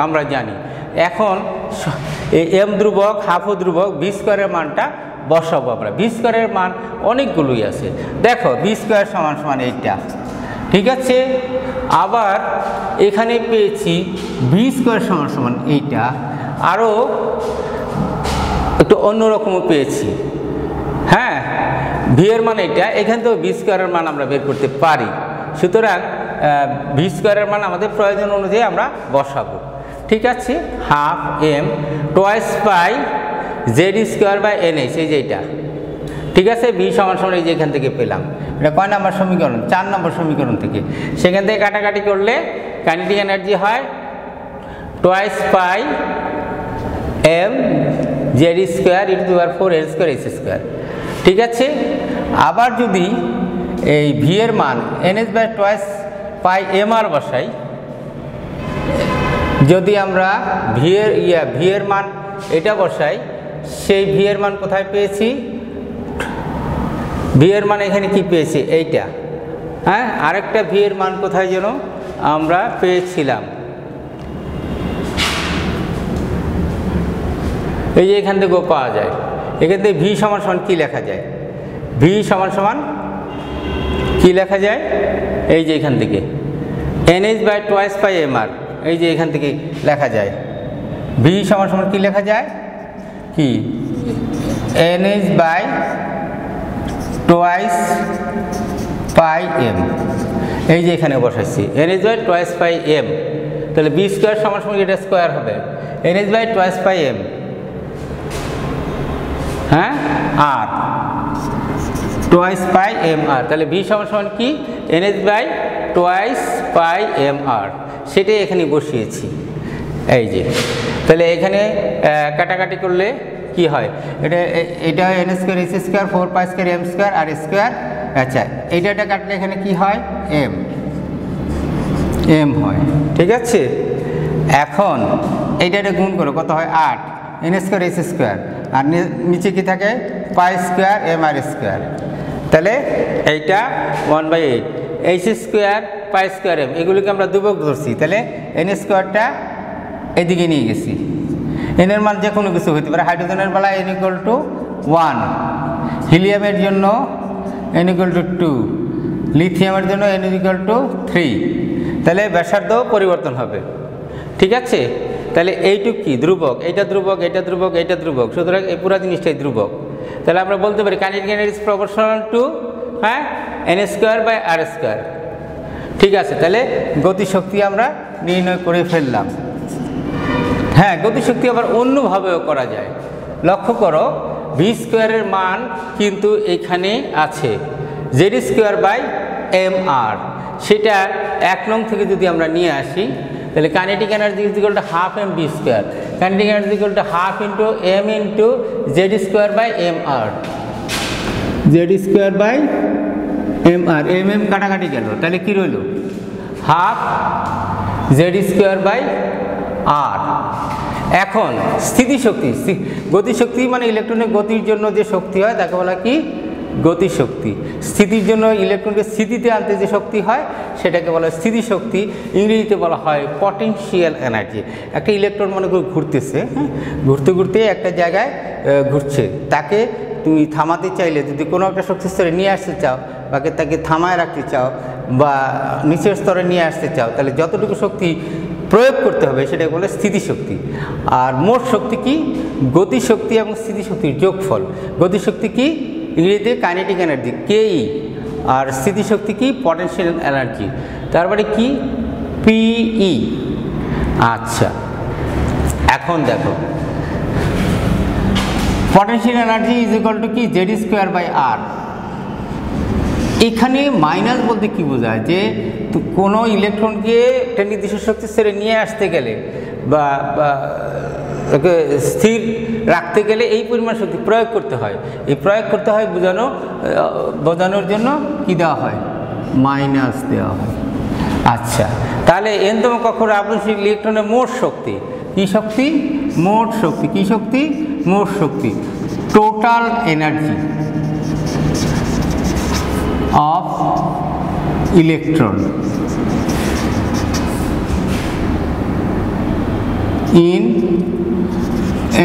আমরা জানি। এখন m ধ্রুবক, হাফ ধ্রুবক, v² মানটা বসাবো আমরা। v² মান অনেকগুলোই আছে, দেখো v² সমান সমান এইটা। ঠিক আছে, আবার এখানে পেয়েছি v² সমান সমান এইটা, আরও একটু অন্যরকমও পেয়েছি। হ্যাঁ, ভি এর মান এটা, এখান থেকেও v² মান আমরা বের করতে পারি। সুতরাং v² মান আমাদের প্রয়োজন অনুযায়ী আমরা বসাবো। ঠিক আছে, হাফ m 2π z²/nh, এই যে এটা। ঠিক আছে, ভি সমান সমান এই যে এখান থেকে পেলাম। এটা কয় নম্বর সমীকরণ? 4 নম্বর সমীকরণ থেকে। সেখান থেকে কাটাকাটি করলে কাইনেটিক এনার্জি হয় 2π m z² × 4 l²h²। ঠিক আছে, আবার যদি এই ভি এর মান nh/2 mr বসাই, যদি আমরা ভি এর মান এটা বসাই, সেই ভি এর মান কোথায় পেয়েছি? ভি এর মান এখানে কি পেয়েছি এইটা। হ্যাঁ, আরেকটা ভি এর মান কোথায় যেন আমরা পেয়েছিলাম, এই যে এখান থেকেও পাওয়া যায়। এখান থেকে ভি সমান সমান কি লেখা যায়? ভি সমান সমান কি লেখা যায়? এই যে এখান থেকে nh/2 mr, এই যে এখান থেকে লেখা যায় ভি সমান সমান কি লেখা যায় কি nh/2 m, এই যে এখানে বসাচ্ছি nh/2 m। তাহলে v² সমান সমান এটা স্কোয়ার হবে nh/2 m। হ্যাঁ, আর 2π mr, তাহলে ভি সমান সমান কি nh/2 mr, সেটাই এখানে বসিয়েছি। এই যে, তাহলে এখানে কাটাকাটি করলে কি হয়, এটা n² s² 4π² m² আর স্কোয়ার। আচ্ছা, এটা কাটলে এখানে কি হয় m হয়। ঠিক আছে, এখন এইটা গুণ করো, কত হয় 8 n² s² আর নিচে কি থাকে π² mr²। তাহলে এইটা 1/8 h² π² m, এগুলিকে আমরা দুবক ধরছি। তাহলে n² এদিকে নিয়ে গেছি। n এর মান যে কোনো কিছু হতে পারে। হাইড্রোজেনের বেলায় n = 1, হিলিয়ামের জন্য n = 2, লিথিয়ামের জন্য n = 3। তাহলে ব্যাসার্ধ পরিবর্তন হবে। ঠিক আছে, তাহলে এইটুক কি ধ্রুবক, এইটা ধ্রুবক, এটা ধ্রুবক, এইটা ধ্রুবক, সুতরাং এই পুরো জিনিসটাই ধ্রুবক। তাহলে আমরা বলতে পারি kinetic energy is proportional to n² / r²। ঠিক আছে, তাহলে গতিশক্তি আমরা নির্ণয় করে ফেললাম। হ্যাঁ, গতিশক্তি আবার অন্যভাবেও করা যায়। লক্ষ্য করো ভি স্কোয়ারের মান কিন্তু এখানে আছে Z square by M R, সেটা 1 নং থেকে যদি আমরা নিয়ে আসি তাহলে kinetic energy is equal to half M V square, kinetic energy equal to half into M into Z square by M R, Z square by M R, M M কাটাকাটি গেল, তাহলে কি রইল half Z square by R. এখন স্থিতিশক্তি, গতিশক্তি মানে ইলেকট্রনের গতির জন্য যে শক্তি হয় তাকে বলা কি গতিশক্তি। স্থিতির জন্য ইলেকট্রনকে স্থিতিতে আনতে যে শক্তি হয় সেটাকে বলা হয় স্থিতিশক্তি, ইংরেজিতে বলা হয় পটেনশিয়াল এনার্জি। একটা ইলেকট্রন মনে করে ঘুরতেছে, হ্যাঁ, ঘুরতে ঘুরতে একটা জায়গায় ঘুরছে, তাকে তুমি থামাতে চাইলে যদি কোনো একটা শক্তি স্তরে নিয়ে আসতে চাও বা তাকে থামায় রাখতে চাও বা নিচের স্তরে নিয়ে আসতে চাও, তাহলে যতটুকু শক্তি প্রয়োগ করতে হবে সেটাকে বলে স্থিতিশক্তি। আর মোট শক্তি কি গতিশক্তি এবং স্থিতিশক্তির যোগফল। গতিশক্তি কি ইংরেজিতে কাইনেটিক এনার্জি কেই, আর স্থিতিশক্তি কি পটেনশিয়াল এনার্জি, তারপরে কি পিই। আচ্ছা, এখন দেখো potential energy is equal to কি জেড স্কোয়ার বাই আর। এখানে মাইনাস বলতে কি বোঝায়, যে কোনো ইলেকট্রনকে একটা নির্দিষ্ট শক্তি স্তরে নিয়ে আসতে গেলে বা স্থির রাখতে গেলে এই পরিমাণ শক্তি প্রয়োগ করতে হয়। এই প্রয়োগ করতে হয় বোঝানোর জন্য কি দেওয়া হয়, মাইনাস দেওয়া হয়। আচ্ছা, তাহলে এনতম কক্ষের আবরণশীল ইলেকট্রনের মোট শক্তি কি শক্তি, মোট শক্তি কি শক্তি, মোট শক্তি total energy of electron in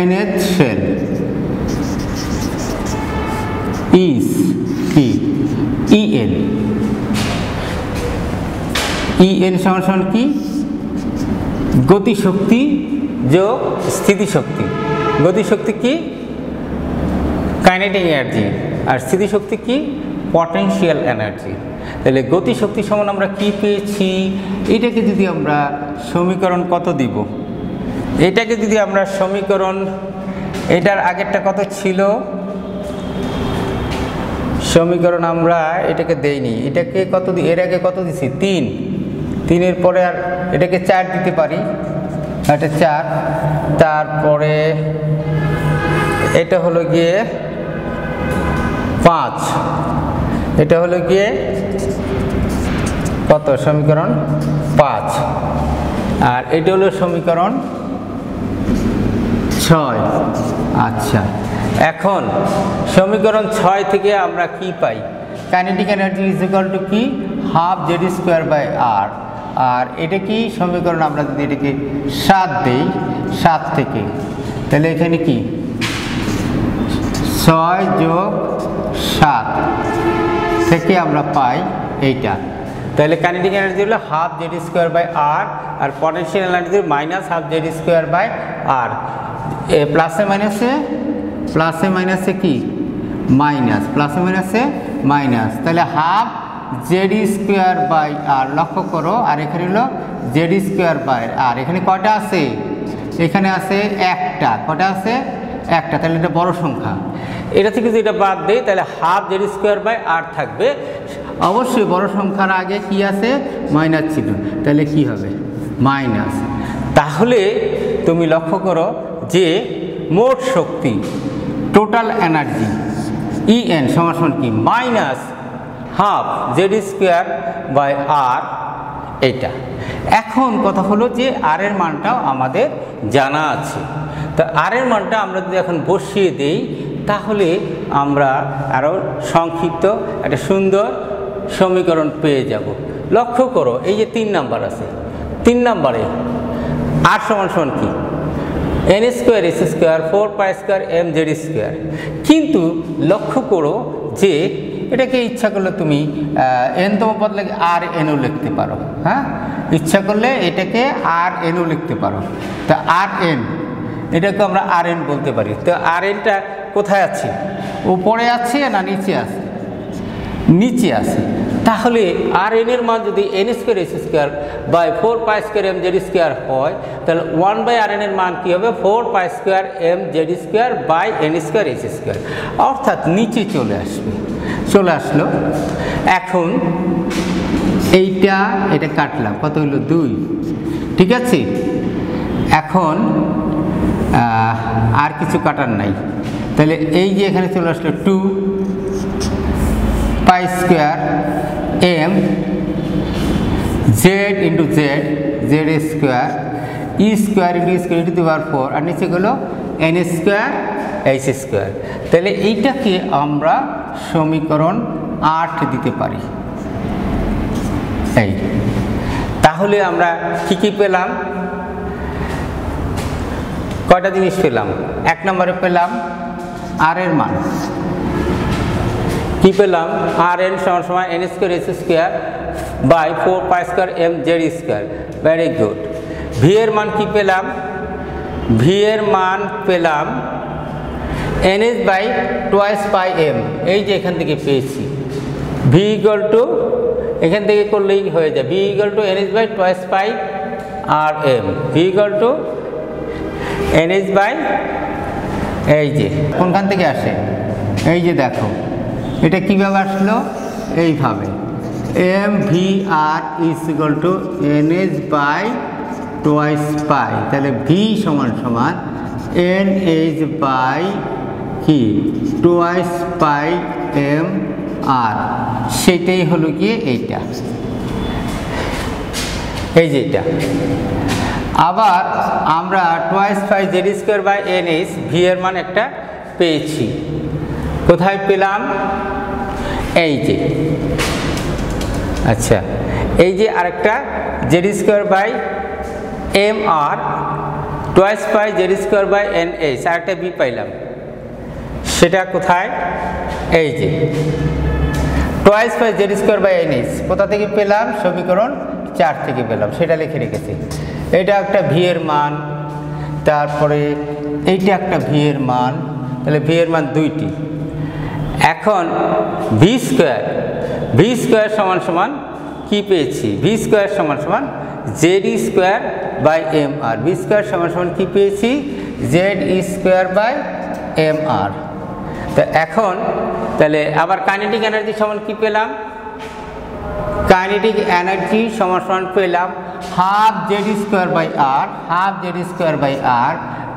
nth shell is কি En। En সমান কি গতিশক্তি যোগ স্থিতিশক্তি। গতিশক্তি কি কাইনেটিক এনার্জি আর স্থিতিশক্তি কি পটেনশিয়াল এনার্জি। তাহলে গতিশক্তি সমান আমরা কি পেয়েছি, এটাকে যদি আমরা সমীকরণ কত দিব, এটাকে যদি আমরা সমীকরণ, এটার আগেরটা কত ছিল সমীকরণ, আমরা এটাকে দেইনি, এটাকে কত এর আগে কত দিছি 3, 3-এর পরে আর এটাকে 4 দিতে পারি, এটা 4, তারপরে এটা হলো গিয়ে 5, এটা হলো গিয়ে কত সমীকরণ 5, আর এটা হলো সমীকরণ 6। আচ্ছা, এখন সমীকরণ 6 থেকে আমরা কি পাই, kinetic energy is equal to কি half Z square by R. আর এটা কি সমীকরণ আমরা যদি এটাকে 7 দেই, 7 থেকে তাহলে এখানে কি 6 যোগ 7 থেকে আমরা পাই এইটা। তাহলে কাইনেটিক এনার্জি হলো half Z square by R, আর potential energy minus half Z square by R. প্লাসে মাইনাসে কি মাইনাস, প্লাসে মাইনাসে মাইনাস, তাহলে half Z square by R. লক্ষ্য করো, আর এখানে হলো জেড স্কোয়ার বাই আর। এখানে কয়টা আছে, এখানে আছে একটা, কয়টা আছে একটা, তাহলে এটা বড় সংখ্যা। এটা থেকে যদি এটা বাদ দেয় তাহলে হাফ জেড স্কোয়ার বাই আর থাকবে। অবশ্যই বড় সংখ্যার আগে কি আছে মাইনাস ছিল, তাহলে কি হবে মাইনাস। তাহলে তুমি লক্ষ্য করো যে মোট শক্তি টোটাল এনার্জি En সমান কি minus half Z square by R এটা। এখন কথা হলো যে আর এর মানটাও আমাদের জানা আছে, তো আর এর মানটা আমরা যদি এখন বসিয়ে দেই তাহলে আমরা আরও সংক্ষিপ্ত একটা সুন্দর সমীকরণ পেয়ে যাব। লক্ষ্য করো এই যে 3 নাম্বার আছে, 3 নাম্বারে আর সমান কি N square S square 4 pi square M Z square. কিন্তু লক্ষ্য করো যে এটাকে ইচ্ছা করলে তুমি এনতম পদ লাগে আর এনও লিখতে পারো, হ্যাঁ, ইচ্ছা করলে এটাকে আর এনও লিখতে পারো। তো আর এন এটাকে আমরা আর এন বলতে পারি। তো আর এনটা কোথায় আছে, উপরে আছে না নিচে আছে, নিচে আছে। তাহলে আর এন এর মান যদি N square S square by 4 pi square M Z square হয়, তাহলে 1 বাই আর এন এর মান কী হবে 4 pi square M Z square by N square S square, অর্থাৎ নিচে চলে আসবে। চলে আসলো। এখন এটা কাটলাম, কত হলো 2, ঠিক আছে। এখন আর কিছু কাটার নাই, তাহলে এই যে এখানে চলে আসলো 2 pi square M Z into Z Z square E square into square to the power 4, আর নিচে গেলো এন স্কোয়ার এইচ স্কোয়ার। তাহলে এইটাকে আমরা সমীকরণ 8 দিতে পারি। এই তাহলে আমরা কি পেলাম, কয়টা জিনিস পেলাম। 1 নম্বরে পেলাম আর এর মান, কি পেলাম আর এন সমান সমান N square S square by 4 pi square M Z square, very good. V এর মান কি পেলাম, ভি এর মান পেলাম N S by twice pi M, এই যে এখান থেকে পেয়েছি। ভি ইকুয়াল টু এখান থেকে করলেই হয়ে যায়, V equal to N S by twice pi R M, V equal to N S by, এই যে কোনখান থেকে আসে, এই যে দেখো এটা কীভাবে আসলো, এইভাবে M V R is equal to N S by twice pi, তাহলে ভি সমান সমান এন এস বাই কি টোয়াইস পাই এম আর, সেটাই হলো গিয়ে এইটা, এই যে এটা। আবার আমরা twice pi Z square by N H V এর মান একটা পেয়েছি, কোথায় পেলাম, এই যে, আচ্ছা এই যে আরেকটা Z square by M R twice pi Z square by N H আরেকটা বি পাইলাম, সেটা কোথায়, এই যে twice pi Z square by N H কোথা থেকে পেলাম, সমীকরণ 4 থেকে পেলাম, সেটা লিখে রেখেছি। এটা একটা ভি এর মান, তারপরে এইটা একটা ভি এর মান, তাহলে ভি এর মান 2টি। এখন ভি স্কোয়ার সমান সমান কী পেয়েছি, ভি স্কোয়ার সমান সমান Z square by M R, V square সমান সমান কী পেয়েছি, Z square by M R. তো এখন তাহলে আবার কাইনেটিক এনার্জি সমান কী পেলাম, কাইনেটিক এনার্জি সমান সমান পেলাম half Z square by R, half Z square by R,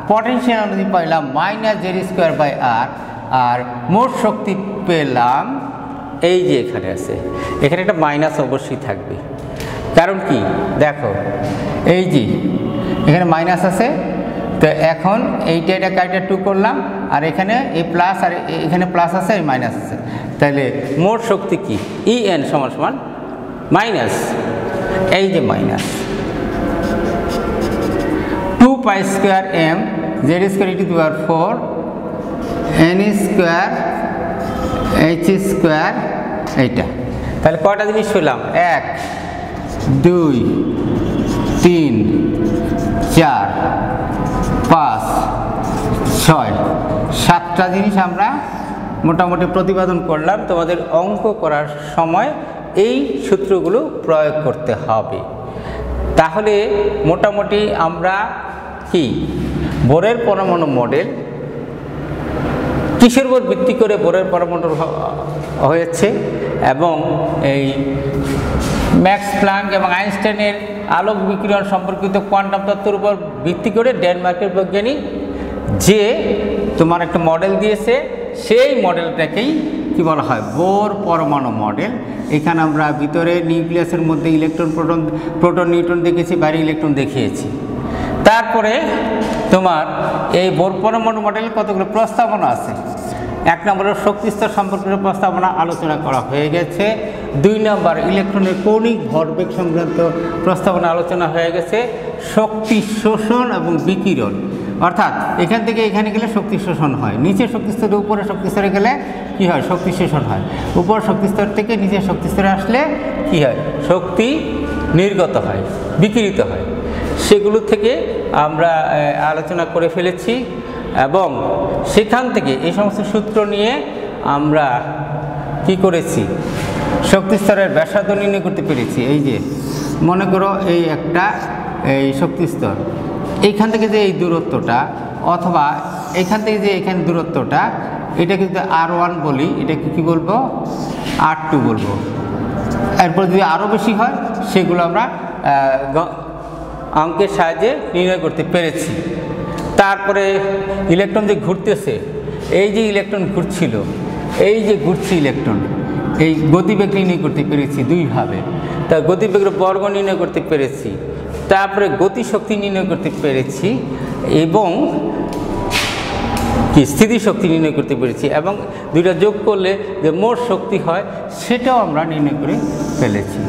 potential energy পাইলাম minus Z square by R, আর মোট শক্তি পেলাম এই যে এখানে আছে, এখানে একটা মাইনাস অবশ্যই থাকবে, কারণ কি দেখো এই যে এখানে মাইনাস আছে, তো এখন এইটা এটা কাইটা 2 করলাম, আর এখানে এই প্লাস আর এখানে প্লাস আছে, এই মাইনাস আছে, তাহলে মোট শক্তি কি ই এন সমান সমান মাইনাস, এই যে minus 2 pi square M Z square E to the power 4 N square H square, এইটা। তাহলে কয়টা জিনিস পেলাম, 1 2 3 4 5 6 7টা জিনিস আমরা মোটামুটি প্রতিপাদন করলাম। তোমাদের অঙ্ক করার সময় এই সূত্রগুলো প্রয়োগ করতে হবে, তাহলে মোটামুটি আমরা কি বোরের পরমাণু মডেল কিসের উপর ভিত্তি করে বোরের পরমাণু হয়েছে, এবং এই ম্যাক্স প্লাঙ্ক এবং আইনস্টাইনের আলোক বিকিরণ সম্পর্কিত কোয়ান্টাম তত্ত্বের উপর ভিত্তি করে ডেনমার্কের বৈজ্ঞানিক যে তোমার একটা মডেল দিয়েছে, সেই মডেলটাকেই কি বলা হয়, বোর পরমাণু মডেল। এখানে আমরা ভিতরে নিউক্লিয়াসের মধ্যে ইলেকট্রন প্রোটন নিউট্রন দেখেছি, বাইরে ইলেকট্রন দেখিয়েছি। তারপরে তোমার এই বোর পরমাণু মডেলে কতগুলো প্রস্তাবনা আছে। 1 নম্বরের শক্তি স্তর সম্পর্কিত প্রস্তাবনা আলোচনা করা হয়ে গেছে। 2 নম্বর ইলেকট্রনের কৌণিক ভরবেগ সংক্রান্ত প্রস্তাবনা আলোচনা হয়ে গেছে। শক্তি শোষণ এবং বিকিরণ, অর্থাৎ এখান থেকে এখানে গেলে শক্তি শোষণ হয়, নিচে শক্তি স্তরে উপরে শক্তি স্তরে গেলে কি হয়, শক্তি শোষণ হয়। উপর শক্তি স্তর থেকে নিচে শক্তি স্তরে আসলে কি হয়, শক্তি নির্গত হয়, বিকিরিত হয়। সেগুলো থেকে আমরা আলোচনা করে ফেলেছি, এবং সেখান থেকে এই সমস্ত সূত্র নিয়ে আমরা কি করেছি, শক্তি স্তরের ব্যাসার্ধ নির্ণয় করতে পেরেছি। এই যে মনে করো এই একটা এই শক্তি স্তর, এইখান থেকে যে এই দূরত্বটা অথবা এইখান থেকে যে এখানে দূরত্বটা, এটাকে যদি R1 বলি, এটাকে কী বলবো, R2 বলবো। এরপর যদি আরও বেশি হয় সেগুলো আমরা অঙ্কের সাহায্যে নির্ণয় করতে পেরেছি। তারপরে ইলেকট্রন যে ঘুরতেছে, এই যে ইলেকট্রন ঘুরছিল, এই যে ঘুরছে ইলেকট্রন, এই গতিবেগ নির্ণয় করতে পেরেছি দুইভাবে। তা গতিবেগের বর্গ নির্ণয় করতে পেরেছি, তারপরে গতিশক্তি নির্ণয় করতে পেরেছি এবং কি স্থিতিশক্তি নির্ণয় করতে পেরেছি, এবং দুইটা যোগ করলে যে মোট শক্তি হয় সেটাও আমরা নির্ণয় করে ফেলেছি।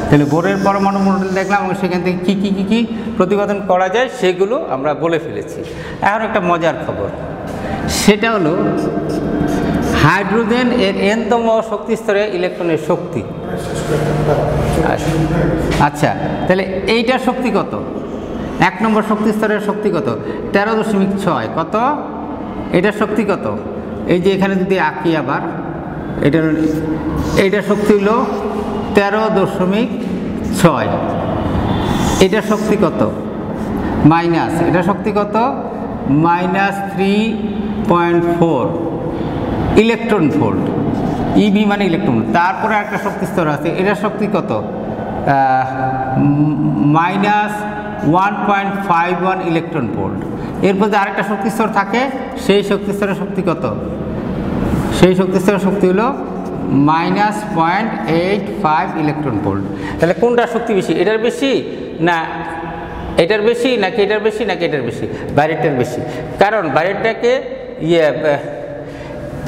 তাহলে বোরের পরমাণু মডেল দেখলাম এবং সেখান থেকে কী কী কী কী প্রতিপাদন করা যায় সেগুলো আমরা বলে ফেলেছি। এখন একটা মজার খবর, সেটা হলো হাইড্রোজেন এর n-তম শক্তি স্তরে ইলেকট্রনের শক্তি। আচ্ছা, তাহলে এইটার শক্তি কত? 1 নম্বর শক্তি স্তরের শক্তি কত? 13.6। কত? এটার শক্তি কত? এই যে এখানে যদি আঁকি আবার, এইটার শক্তি হলো 13.6। এটার শক্তি কত? মাইনাস, এটার শক্তি কত? -3.4 ইলেকট্রন ভোল্ট। ইবি মানে ইলেকট্রন। তারপরে একটা শক্তি স্তর আছে, এটার শক্তি কত? -1.51 ইলেকট্রন ভোল্ট। এরপর যে আরেকটা শক্তি স্তর থাকে, সেই শক্তি স্তরের শক্তি কত? সেই শক্তি স্তরের শক্তি হলো -0.85 ইলেকট্রন ভোল্ট। তাহলে কোনটা শক্তি বেশি? এটার বেশি না এটার বেশি, নাকি এটার বেশি, নাকি এটার বেশি? বাইরেরটার বেশি। কারণ বাইরেরটাকে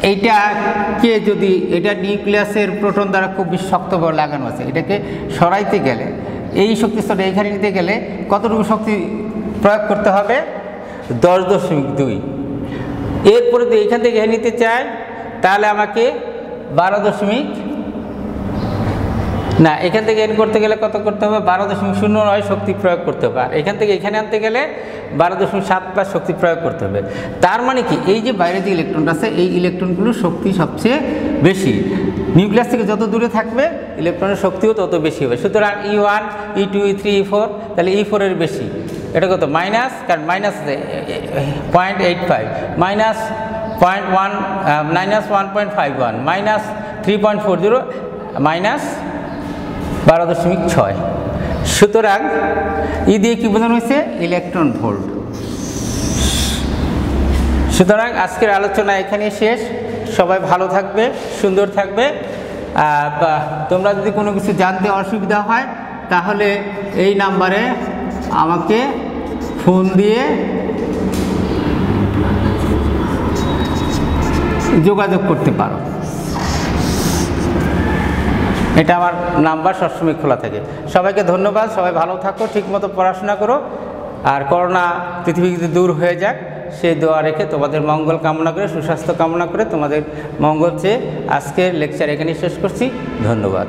এইটাকে যদি, এটা নিউক্লিয়াসের প্রোটন দ্বারা খুব বেশি শক্তভাবে লাগানো আছে, এটাকে সরাইতে গেলে, এই শক্তি স্তরটা এইখানে নিতে গেলে কতটুকু শক্তি প্রয়োগ করতে হবে? 10.2। এরপরে যদি এইখান থেকে নিতে চাই তাহলে আমাকে 12 না, এখান থেকে এন করতে গেলে কত করতে হবে? 12.09 শক্তি প্রয়োগ করতে হবে। আর এখান থেকে এখানে আনতে গেলে 12.7+ শক্তি প্রয়োগ করতে হবে। তার মানে কি, এই যে বাইরে যে ইলেকট্রনটা আছে, এই ইলেকট্রনগুলোর শক্তি সবচেয়ে বেশি। নিউক্লিয়াস থেকে যত দূরে থাকবে ইলেকট্রনের শক্তিও তত বেশি হবে। সুতরাং E1, E2, E3, E4, তাহলে E4 এর বেশি। এটা কত? মাইনাস, কারণ মাইনাস 0.85, -1.51, -3.40, -12.6। সুতরাং ই দিয়ে কি বোঝানো হয়েছে? Electron volt. সুতরাং আজকের আলোচনা এখানে শেষ। সবাই ভালো থাকবে, সুন্দর থাকবে। তোমরা যদি কোনো কিছু জানতে অসুবিধা হয় তাহলে এই নাম্বারে আমাকে ফোন দিয়ে যোগাযোগ করতে পারো। এটা আমার নাম্বার, সবসময় খোলা থাকে। সবাইকে ধন্যবাদ। সবাই ভালো থাকো, ঠিকমতো পড়াশোনা করো, আর করোনা পৃথিবীতে দূর হয়ে যাক সেই দোয়া রেখে তোমাদের মঙ্গল কামনা করে, সুস্বাস্থ্য কামনা করে তোমাদের মঙ্গল চেয়ে আজকের লেকচার এখানেই শেষ করছি। ধন্যবাদ।